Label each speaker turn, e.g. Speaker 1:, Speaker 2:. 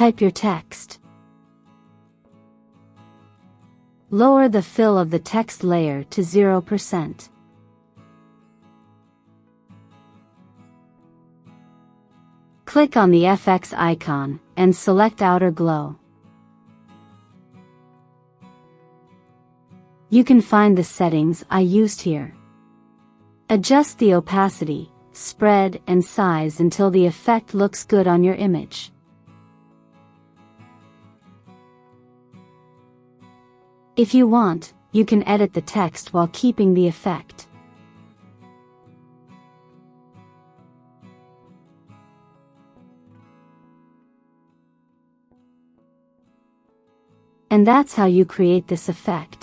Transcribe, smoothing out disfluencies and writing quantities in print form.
Speaker 1: Type your text. Lower the fill of the text layer to 0%. Click on the FX icon, and select Outer Glow. You can find the settings I used here. Adjust the opacity, spread, and size until the effect looks good on your image. If you want, you can edit the text while keeping the effect. And that's how you create this effect.